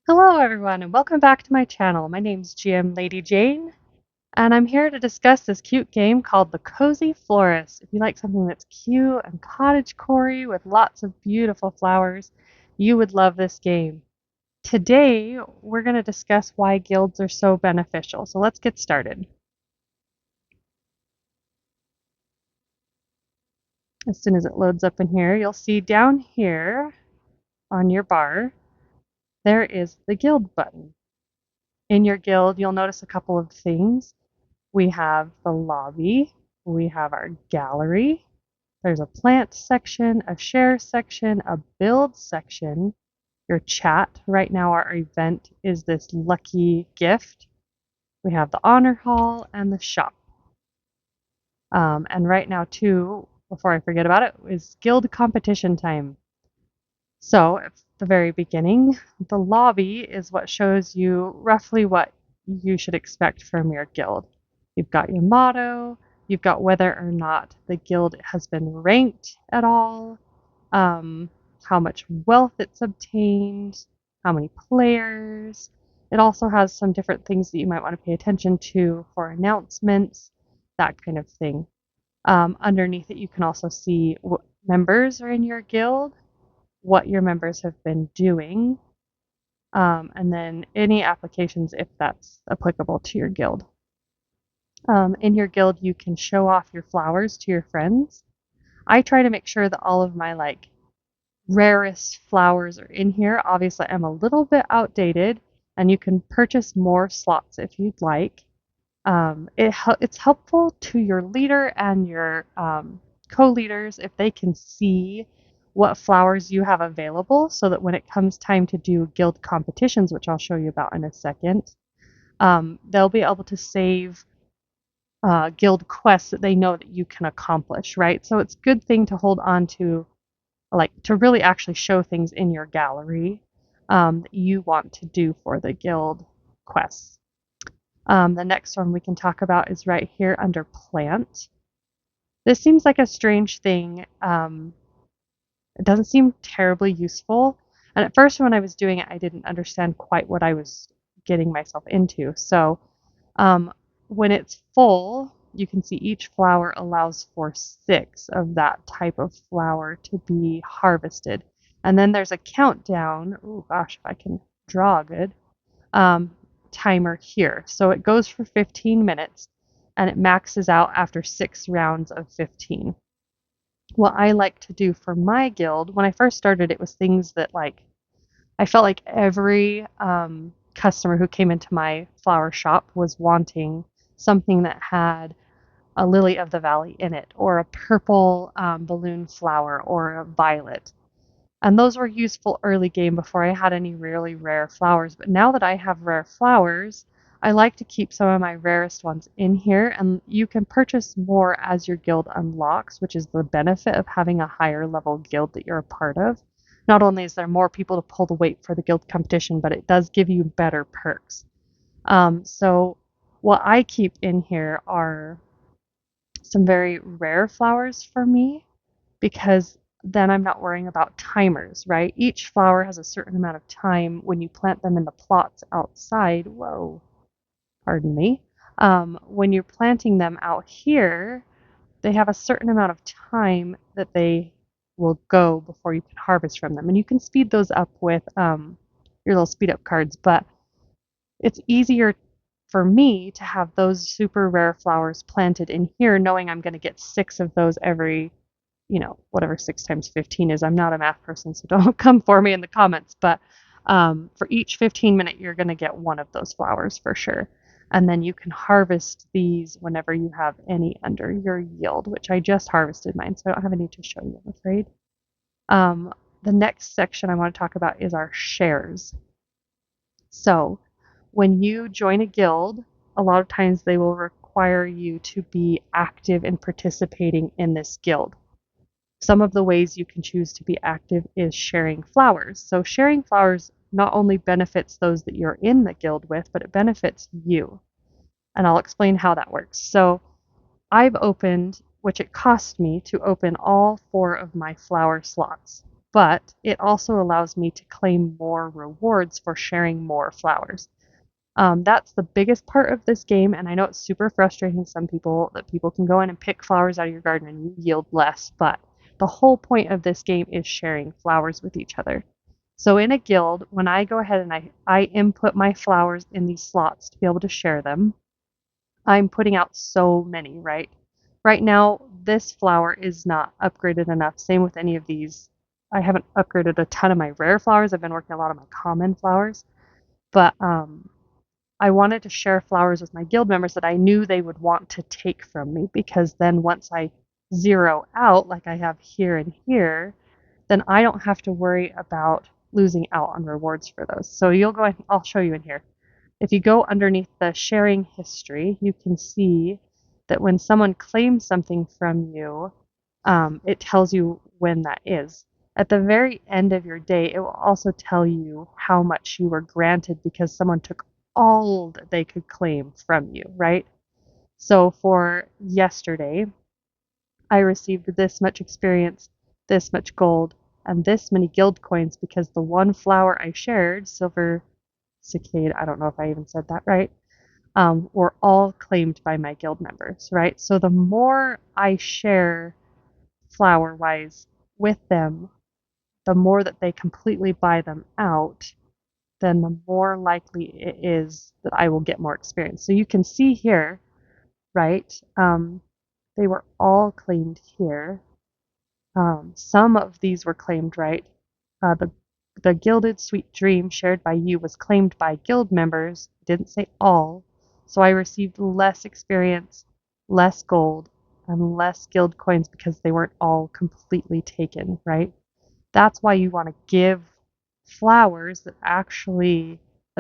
Hello everyone and welcome back to my channel. My name's GM Lady Jane and I'm here to discuss this cute game called the Cozy Florist. If you like something that's cute and cottagecore with lots of beautiful flowers, you would love this game. Today we're going to discuss why guilds are so beneficial. So let's get started. As soon as it loads up in here, you'll see down here on your bar, there is the guild button. In your guild, you'll notice a couple of things. We have the lobby, we have our gallery, there's a plant section, a share section, a build section, your chat. Right now our event is this lucky gift. We have the honor hall and the shop. And right now too, before I forget about it, is guild competition time. So at the very beginning, the lobby is what shows you roughly what you should expect from your guild. You've got your motto, you've got whether or not the guild has been ranked at all, how much wealth it's obtained, how many players. It also has some different things that you might want to pay attention to for announcements, that kind of thing. Underneath it, you can also see what members are in your guild, what your members have been doing, and then any applications if that's applicable to your guild. In your guild, you can show off your flowers to your friends. I try to make sure that all of my rarest flowers are in here. Obviously, I'm a little bit outdated, and you can purchase more slots if you'd like. It's helpful to your leader and your co-leaders if they can see what flowers you have available so that when it comes time to do guild competitions, which I'll show you about in a second, they'll be able to save guild quests that they know that you can accomplish, right? So it's a good thing to hold on to, like to really actually show things in your gallery that you want to do for the guild quests. The next one we can talk about is right here under plant. This seems like a strange thing. It doesn't seem terribly useful. And at first, when I was doing it, I didn't understand quite what I was getting myself into. So um, when it's full, you can see each flower allows for 6 of that type of flower to be harvested. And then there's a countdown. Oh gosh, if I can draw good. Um, Timer here. So it goes for 15 minutes and it maxes out after 6 rounds of 15. What I like to do for my guild, when I first started, it was things that I felt like every customer who came into my flower shop was wanting something that had a lily of the valley in it, or a purple balloon flower, or a violet. And those were useful early game before I had any really rare flowers. But now that I have rare flowers, I like to keep some of my rarest ones in here, and you can purchase more as your guild unlocks, which is the benefit of having a higher level guild that you're a part of. Not only is there more people to pull the weight for the guild competition, but it does give you better perks. So what I keep in here are some very rare flowers for me because then I'm not worrying about timers, right? Each flower has a certain amount of time when you plant them in the plots outside. Whoa, pardon me. When you're planting them out here, they have a certain amount of time that they will go before you can harvest from them. And you can speed those up with your little speed up cards, but it's easier for me to have those super rare flowers planted in here, knowing I'm going to get 6 of those every, whatever 6 times 15 is. I'm not a math person, so don't come for me in the comments. But for each 15-minute, you're going to get 1 of those flowers for sure. And then you can harvest these whenever you have any under your yield, which I just harvested mine, so I don't have any to show you, I'm afraid. The next section I want to talk about is our shares. So when you join a guild, a lot of times they will require you to be active in participating in this guild. Some of the ways you can choose to be active is sharing flowers. So sharing flowers not only benefits those that you're in the guild with, but it benefits you. And I'll explain how that works. So I've opened, which it cost me to open all 4 of my flower slots. but it also allows me to claim more rewards for sharing more flowers. That's the biggest part of this game, and I know it's super frustrating to some people that people can go in and pick flowers out of your garden and you yield less, but the whole point of this game is sharing flowers with each other. So in a guild, when I go ahead and I input my flowers in these slots to be able to share them, I'm putting out so many, right? Right now, this flower is not upgraded enough. Same with any of these. I haven't upgraded a ton of my rare flowers. I've been working a lot of my common flowers, but I wanted to share flowers with my guild members that I knew they would want to take from me, because then once I zero out, like I have here and here, then I don't have to worry about losing out on rewards for those. So you'll go ahead, I'll show you in here. If you go underneath the sharing history, you can see that when someone claims something from you, it tells you when that is. At the very end of your day, it will also tell you how much you were granted because someone took all that they could claim from you, right? So for yesterday, I received this much experience, this much gold, and this many guild coins because the one flower I shared, Silver Cicade, I don't know if I even said that right, were all claimed by my guild members, right? So the more I share flower-wise with them, the more that they completely buy them out, then the more likely it is that I will get more experience. So you can see here, right? They were all claimed here. Some of these were claimed, right? The Gilded Sweet Dream shared by you was claimed by guild members. It didn't say all. So I received less experience, less gold, and less guild coins because they weren't all completely taken, right? That's why you want to give flowers that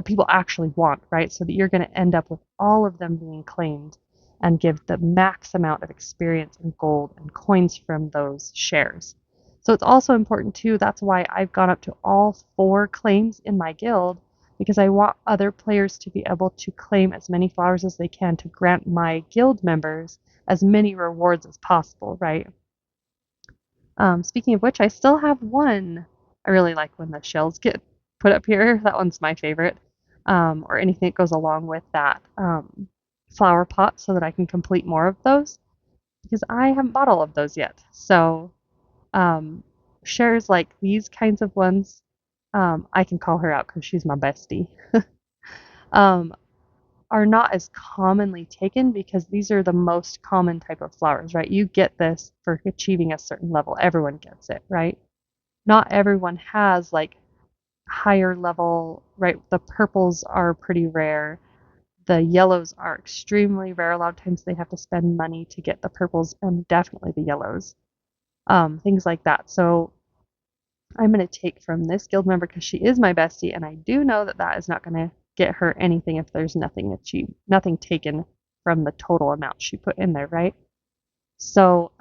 people actually want, right? So that you're going to end up with all of them being claimed and give the max amount of experience and gold and coins from those shares. So it's also important too, that's why I've gone up to all 4 claims in my guild, because I want other players to be able to claim as many flowers as they can to grant my guild members as many rewards as possible, right? Speaking of which, I still have one. I really like when the shells get put up here. That one's my favorite. Or anything that goes along with that flower pot so that I can complete more of those because I haven't bought all of those yet. So shares like these kinds of ones, I can call her out because she's my bestie, um, are not as commonly taken because these are the most common type of flowers, right? You get this for achieving a certain level. Everyone gets it, right? Not everyone has like higher level, right? The purples are pretty rare. The yellows are extremely rare. A lot of times they have to spend money to get the purples and definitely the yellows. Things like that. So I'm going to take from this guild member because she is my bestie, and I do know that that is not going to get her anything if there's nothing achieved, nothing taken from the total amount she put in there, right? So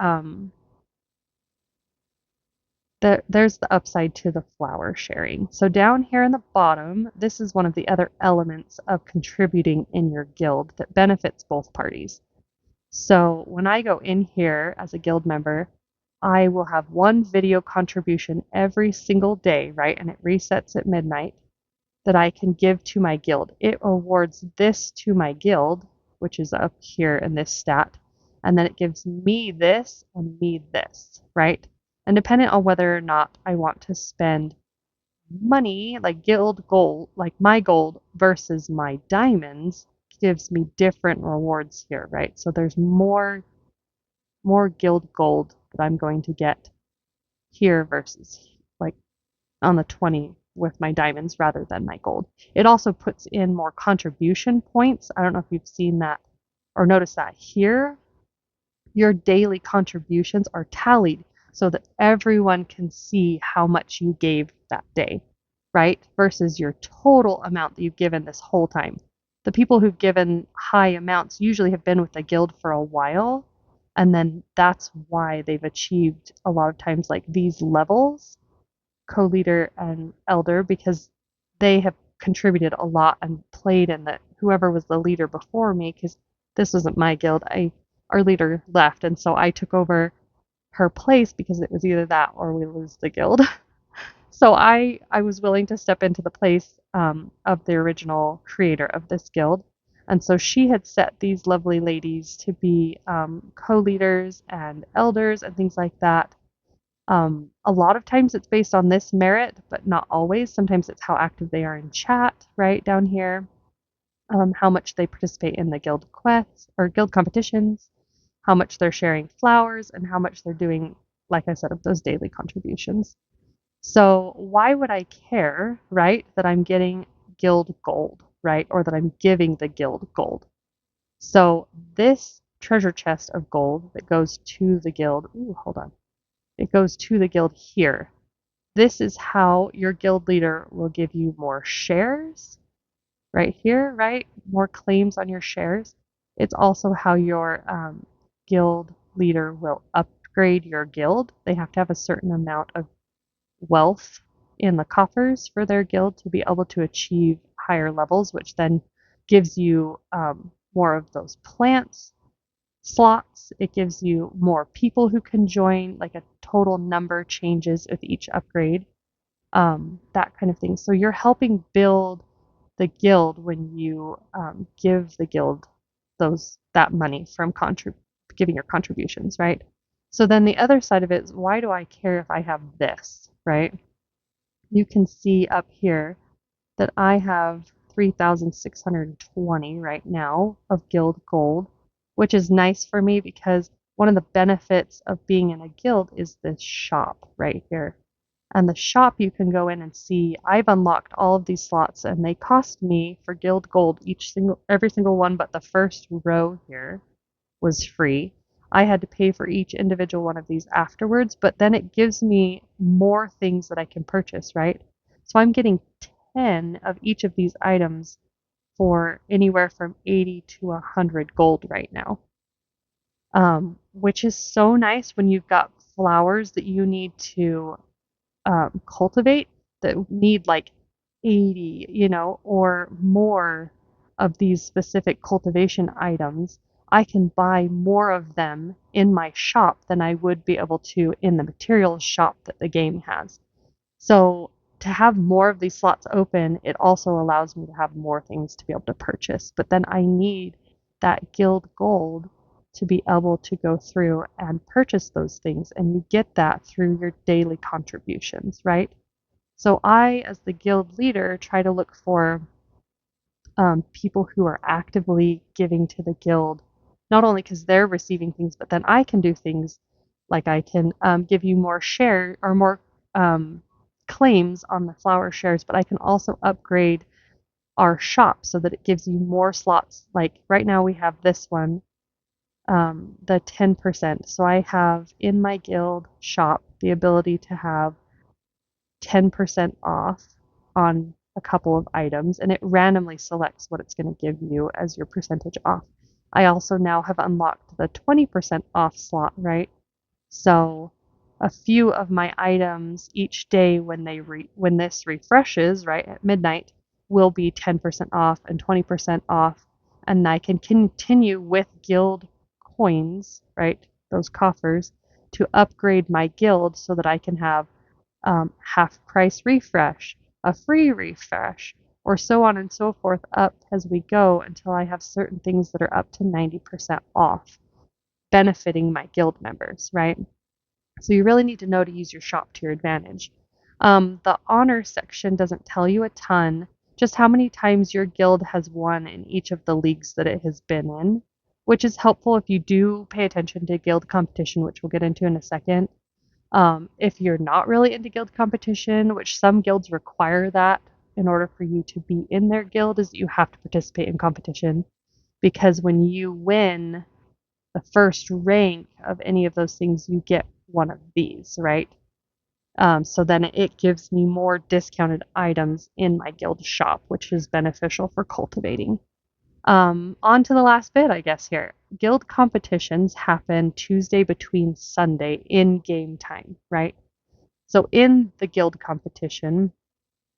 there's the upside to the flower sharing. So down here in the bottom, this is one of the other elements of contributing in your guild that benefits both parties. So when I go in here as a guild member, I will have one video contribution every single day, right? And it resets at midnight that I can give to my guild. It awards this to my guild, which is up here in this stat, and then it gives me this and me this, right? And depending on whether or not I want to spend money, like guild gold, like my gold versus my diamonds, gives me different rewards here, right? So there's more guild gold that I'm going to get here versus like on the 20 with my diamonds rather than my gold. It also puts in more contribution points. I don't know if you've seen that or noticed that here. Your daily contributions are tallied so that everyone can see how much you gave that day, right? Versus your total amount that you've given this whole time. The people who've given high amounts usually have been with the guild for a while, and then that's why they've achieved a lot of times like these levels, co-leader and elder, because they have contributed a lot and played in that whoever was the leader before me, because this wasn't my guild, our leader left, and so I took over her place because it was either that or we lose the guild. So I was willing to step into the place of the original creator of this guild. And so she had set these lovely ladies to be co-leaders and elders and things like that. A lot of times it's based on this merit, but not always. Sometimes it's how active they are in chat, right down here, how much they participate in the guild quests or guild competitions, how much they're sharing flowers, and how much they're doing, like I said, of those daily contributions. So why would I care, right, that I'm getting guild gold, right, or that I'm giving the guild gold? So this treasure chest of gold that goes to the guild, ooh, hold on, it goes to the guild here. This is how your guild leader will give you more shares right here, right? More claims on your shares. It's also how your guild leader will upgrade your guild. They have to have a certain amount of wealth in the coffers for their guild to be able to achieve higher levels, which then gives you more of those plants slots. It gives you more people who can join, like a total number changes with each upgrade, that kind of thing. So you're helping build the guild when you give the guild that money from giving your contributions, right? So then the other side of it is, why do I care if I have this, right? You can see up here that I have 3,620 right now of guild gold, which is nice for me because one of the benefits of being in a guild is this shop right here. And the shop, you can go in and see I've unlocked all of these slots and they cost me for guild gold every single one, but the first row here was free. I had to pay for each individual one of these afterwards, but then it gives me more things that I can purchase, right? So I'm getting 10 of each of these items for anywhere from 80 to 100 gold right now, which is so nice when you've got flowers that you need to cultivate that need like 80, or more of these specific cultivation items. I can buy more of them in my shop than I would be able to in the materials shop that the game has. So to have more of these slots open, it also allows me to have more things to be able to purchase. But then I need that guild gold to be able to go through and purchase those things. And you get that through your daily contributions, right? So I, as the guild leader, try to look for people who are actively giving to the guild, not only because they're receiving things, but then I can do things like I can give you more share or more um, claims on the flower shares, but I can also upgrade our shop so that it gives you more slots. Like right now we have this one, the 10%. So I have in my guild shop the ability to have 10% off on a couple of items, and it randomly selects what it's going to give you as your percentage off. I also now have unlocked the 20% off slot, right? So a few of my items each day when this refreshes, right, at midnight, will be 10% off and 20% off, and I can continue with guild coins, right, those coffers, to upgrade my guild so that I can have half price refresh, a free refresh, or so on and so forth up as we go until I have certain things that are up to 90% off, benefiting my guild members, right? So you really need to know to use your shop to your advantage. The honor section doesn't tell you a ton, just how many times your guild has won in each of the leagues that it has been in, which is helpful if you do pay attention to guild competition, which we'll get into in a second. If you're not really into guild competition, which some guilds require that in order for you to be in their guild, is that you have to participate in competition. Because when you win the first rank of any of those things, you get one of these, right? So then it gives me more discounted items in my guild shop, which is beneficial for cultivating. On to the last bit, I guess, here. Guild competitions happen Tuesday between Sunday in game time, right? So in the guild competition,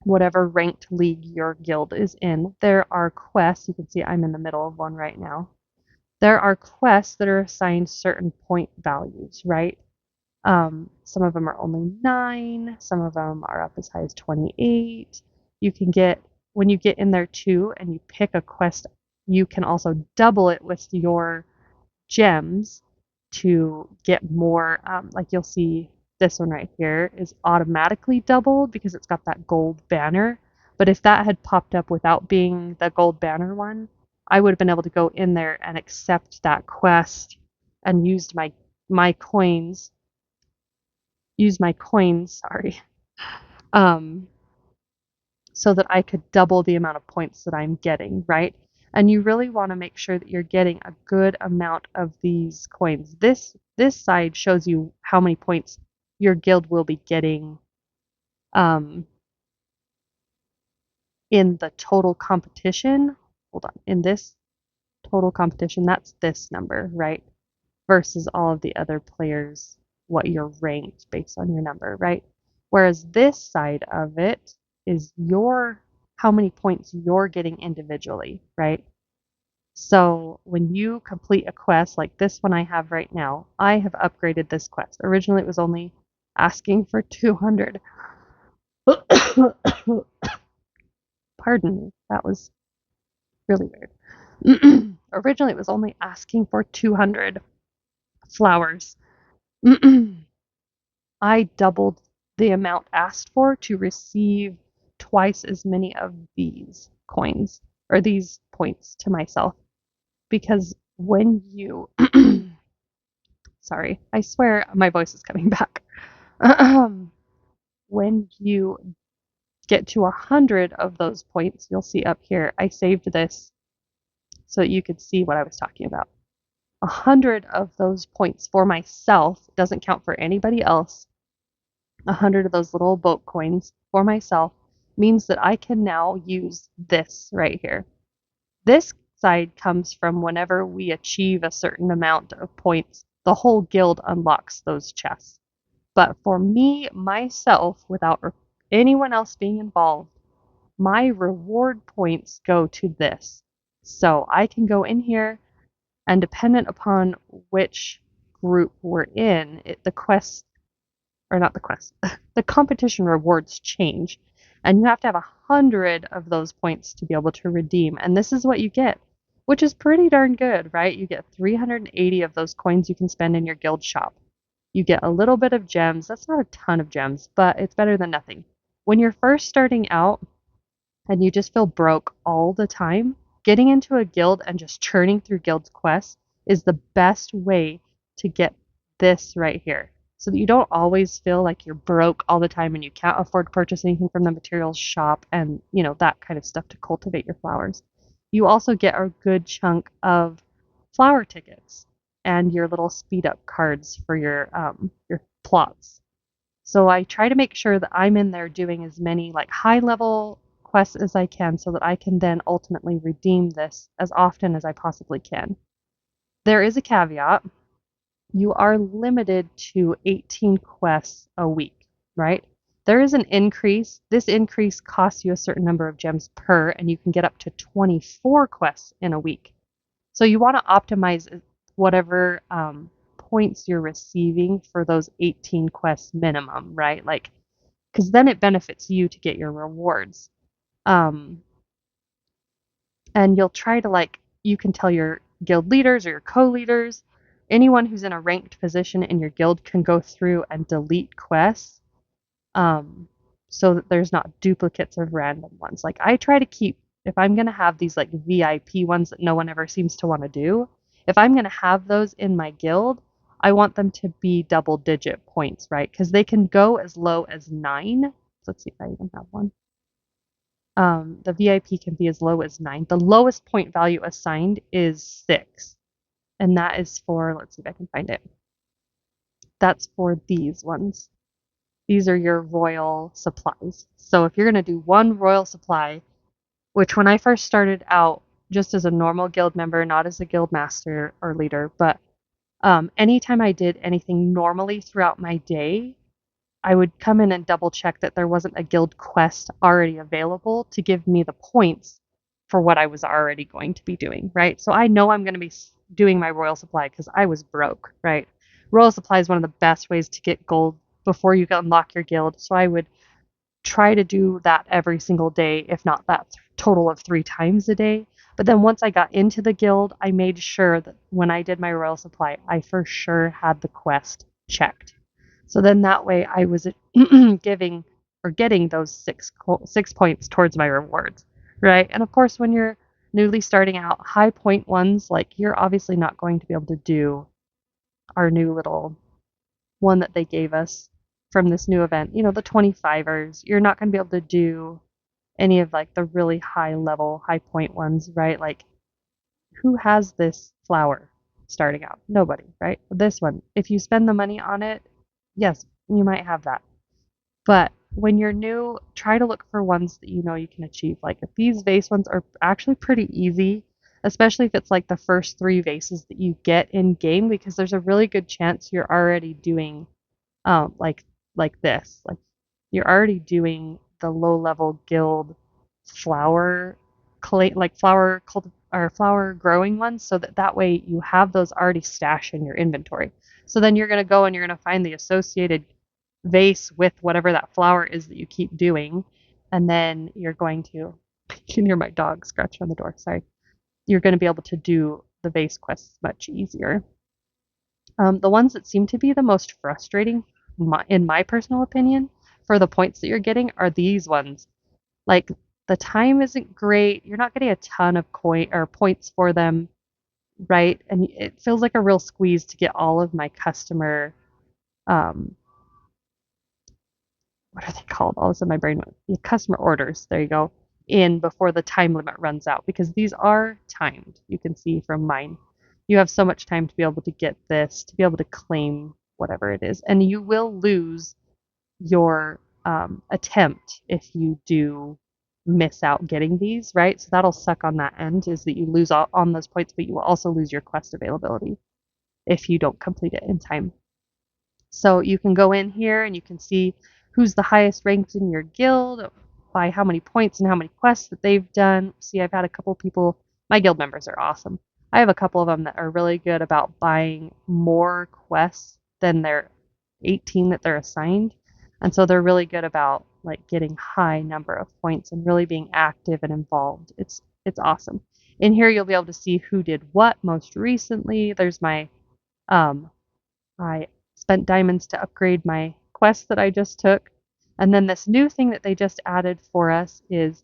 whatever ranked league your guild is in, there are quests. You can see I'm in the middle of one right now. There are quests that are assigned certain point values, right? Some of them are only 9, some of them are up as high as 28. You can get, when you get in there too and you pick a quest, you can also double it with your gems to get more. Like you'll see this one right here is automatically doubled because it's got that gold banner. But if that had popped up without being the gold banner one, I would have been able to go in there and accept that quest and used my coins, sorry, um, so that I could double the amount of points that I'm getting, right? And you really want to make sure that you're getting a good amount of these coins. This side shows you how many points your guild will be getting um, in the total competition. Hold on, in this total competition, that's this number, right? Versus all of the other players, what you're ranked based on your number, right? Whereas this side of it is your how many points you're getting individually, right? So when you complete a quest like this one I have right now, I have upgraded this quest. Originally it was only asking for 200. Pardon me, that was really weird. Originally it was only asking for 200 flowers. I doubled the amount asked for to receive twice as many of these coins or these points to myself. Because when you, sorry, I swear my voice is coming back. When you get to 100 of those points, you'll see up here, I saved this so that you could see what I was talking about. 100 of those points for myself, doesn't count for anybody else. 100 of those little boat coins for myself means that I can now use this right here. This side comes from whenever we achieve a certain amount of points, the whole guild unlocks those chests. But for me, myself, without anyone else being involved, my reward points go to this. So I can go in here and dependent upon which group we're in, the quest or not the quest, the competition rewards change. And you have to have 100 of those points to be able to redeem. And this is what you get, which is pretty darn good, right? You get 380 of those coins you can spend in your guild shop. You get a little bit of gems. That's not a ton of gems, but it's better than nothing. When you're first starting out and you just feel broke all the time, getting into a guild and just churning through guild quests is the best way to get this right here so that you don't always feel like you're broke all the time and you can't afford to purchase anything from the materials shop and, that kind of stuff to cultivate your flowers. You also get a good chunk of flower tickets and your little speed up cards for your plots. So I try to make sure that I'm in there doing as many like high level quests as I can so that I can then ultimately redeem this as often as I possibly can. There is a caveat. You are limited to 18 quests a week, right? There is an increase. This increase costs you a certain number of gems per, and you can get up to 24 quests in a week. So you want to optimize whatever points you're receiving for those 18 quests minimum, right? Like, because then it benefits you to get your rewards. Um, and you'll try to you can tell your guild leaders or your co-leaders, anyone who's in a ranked position in your guild can go through and delete quests um, so that there's not duplicates of random ones. Like I try to keep, if I'm going to have these like VIP ones that no one ever seems to want to do, if I'm going to have those in my guild, I want them to be double digit points, right? Because they can go as low as 9. Let's see if I even have one. The VIP can be as low as 9. The lowest point value assigned is 6. And that is for, let's see if I can find it. That's for these ones. These are your royal supplies. So if you're going to do one royal supply, which when I first started out, just as a normal guild member, not as a guild master or leader, but anytime I did anything normally throughout my day, I would come in and double check that there wasn't a guild quest already available to give me the points for what I was already going to be doing, right? So I know I'm going to be doing my royal supply because I was broke, right? Royal Supply is one of the best ways to get gold before you can unlock your guild. So I would try to do that every single day, if not that total of 3 times a day. But then once I got into the guild, I made sure that when I did my Royal Supply, I for sure had the quest checked. So then that way I was giving or getting those 6 points towards my rewards, right? And of course, when you're newly starting out, high point ones, like you're obviously not going to be able to do our new little one that they gave us from this new event, the 25ers. You're not going to be able to do any of like the really high level, high point ones, right? Like who has this flower starting out? Nobody, right? This one, if you spend the money on it, yes, you might have that. But when you're new, try to look for ones that you know you can achieve. Like if these vase ones are actually pretty easy, especially if it's like the first 3 vases that you get in game, because there's a really good chance you're already doing um like like this. Like you're already doing the low level guild flower like flower growing ones, so that way you have those already stashed in your inventory. So then you're going to go and you're going to find the associated vase with whatever that flower is that you keep doing, and then you're going to you can hear my dog scratching on the door, sorry. You're going to be able to do the vase quests much easier. The ones that seem to be the most frustrating, in my personal opinion, for the points that you're getting are these ones. Like the time isn't great. You're not getting a ton of coin or points for them, right? And it feels like a real squeeze to get all of my customer, um, what are they called? All of a sudden my brain went, yeah, customer orders. There you go. In before the time limit runs out, because these are timed. You can see from mine. You have so much time to be able to get this, to be able to claim whatever it is, and you will lose your attempt if you do miss out getting these, right? So that'll suck on that end, is that you lose on those points, but you will also lose your quest availability if you don't complete it in time. So you can go in here and you can see who's the highest ranked in your guild by how many points and how many quests that they've done. See, I've had a couple people, my guild members are awesome. I have a couple of them that are really good about buying more quests than their 18 that they're assigned. And so they're really good about like getting high number of points and really being active and involved. It's awesome. In here you'll be able to see who did what most recently. There's my um I spent diamonds to upgrade my quest that I just took. And then this new thing that they just added for us is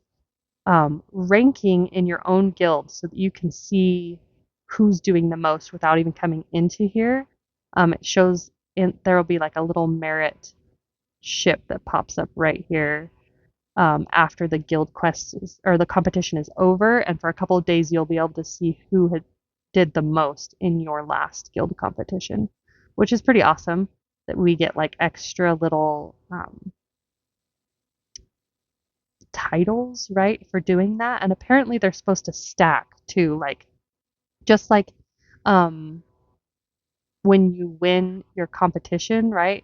ranking in your own guild so that you can see who's doing the most without even coming into here. It shows there will be like a little merit ship that pops up right here after the guild quest or the competition is over, and for a couple of days you'll be able to see who did the most in your last guild competition, which is pretty awesome. That we get like extra little titles, right, for doing that, and apparently they're supposed to stack too, like just like um, when you win your competition, right?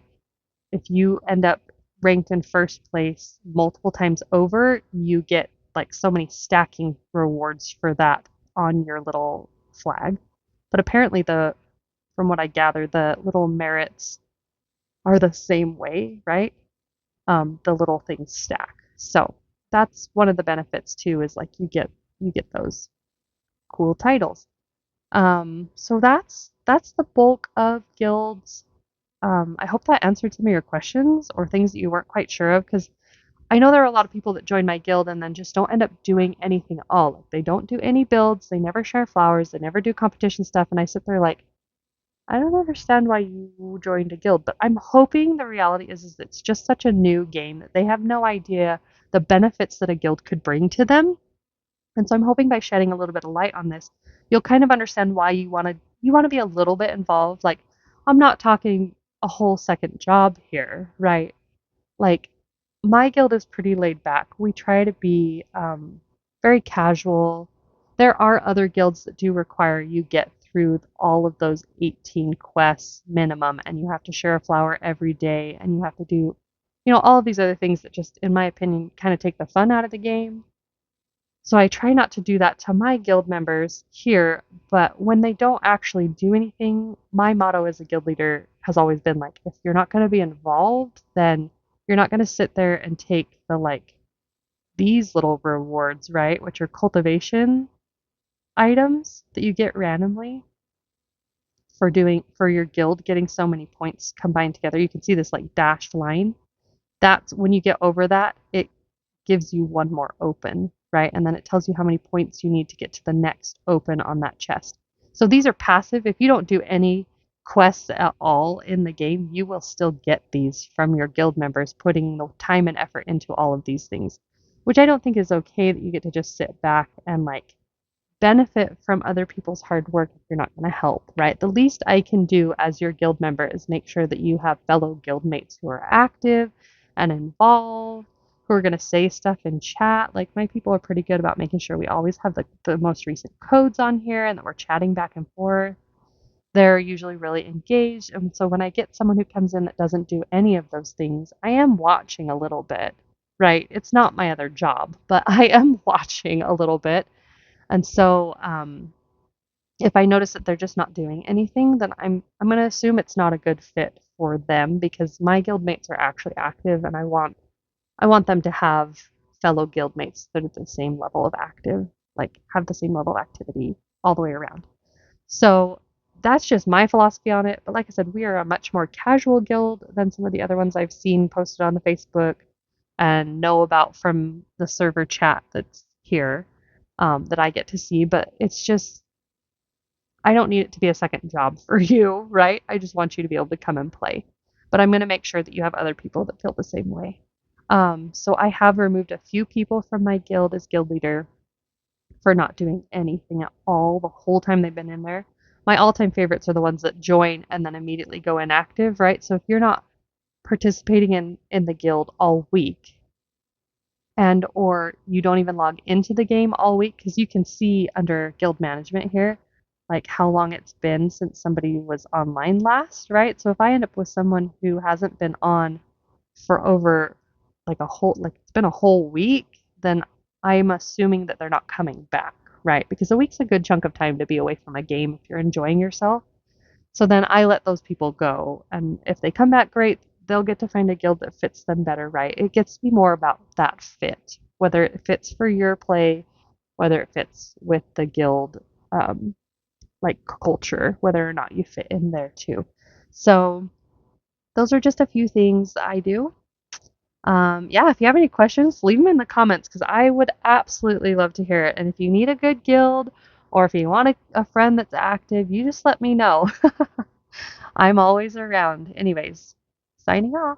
If you end up ranked in first place multiple times over, you get like so many stacking rewards for that on your little flag. But apparently from what I gather, the little merits are the same way, right? The little things stack. So that's one of the benefits too, is like you get those cool titles. So that's the bulk of guilds. I hope that answered some of your questions or things that you weren't quite sure of, because I know there are a lot of people that join my guild and then just don't end up doing anything at all. Like they don't do any builds, they never share flowers, they never do competition stuff, and I sit there like, I don't understand why you joined a guild. But I'm hoping the reality is it's just such a new game that they have no idea the benefits that a guild could bring to them. And so I'm hoping by shedding a little bit of light on this, you'll kind of understand why you want to be a little bit involved. Like I'm not talking a whole second job here, right? Like my guild is pretty laid back. We try to be very casual. There are other guilds that do require you get through all of those 18 quests minimum, and you have to share a flower every day, and you have to do all of these other things that just, in my opinion, kind of take the fun out of the game. So I try not to do that to my guild members here, but when they don't actually do anything, my motto as a guild leader has always been like, if you're not going to be involved, then you're not going to sit there and take the like these little rewards, right? Which are cultivation items that you get randomly for your guild getting so many points combined together. You can see this like dashed line. That's when you get over that, it gives you one more open, right? And then it tells you how many points you need to get to the next open on that chest. So these are passive. If you don't do any quests at all in the game, you will still get these from your guild members putting the time and effort into all of these things, which I don't think is okay that you get to just sit back and like benefit from other people's hard work if you're not going to help, right? The least I can do as your guild member is make sure that you have fellow guild mates who are active and involved, who are going to say stuff in chat. Like my people are pretty good about making sure we always have the most recent codes on here and that we're chatting back and forth. They're usually really engaged. And so when I get someone who comes in that doesn't do any of those things, I am watching a little bit, right? It's not my other job, but I am watching a little bit. And so if I notice that they're just not doing anything, then I'm going to assume it's not a good fit for them because my guild mates are actually active and I want them to have fellow guild mates that are the same level of active, like have the same level of activity all the way around. So that's just my philosophy on it. But like I said, we are a much more casual guild than some of the other ones I've seen posted on the Facebook and know about from the server chat that's here that I get to see. But it's just, I don't need it to be a second job for you, right? I just want you to be able to come and play. But I'm going to make sure that you have other people that feel the same way. So I have removed a few people from my guild as guild leader for not doing anything at all the whole time they've been in there. My all-time favorites are the ones that join and then immediately go inactive, right? So if you're not participating in the guild all week and or you don't even log into the game all week because you can see under guild management here like how long it's been since somebody was online last, right? So if I end up with someone who hasn't been on for over like a whole like it's been a whole week, then I'm assuming that they're not coming back, right? Because a week's a good chunk of time to be away from a game if you're enjoying yourself. So then I let those people go, and if they come back, great. They'll get to find a guild that fits them better, right? It gets to be more about that fit, whether it fits for your play, whether it fits with the guild, like culture, whether or not you fit in there too. So those are just a few things that I do. Yeah, if you have any questions, leave them in the comments because I would absolutely love to hear it. And if you need a good guild or if you want a friend that's active, you just let me know. I'm always around. Anyways, signing off.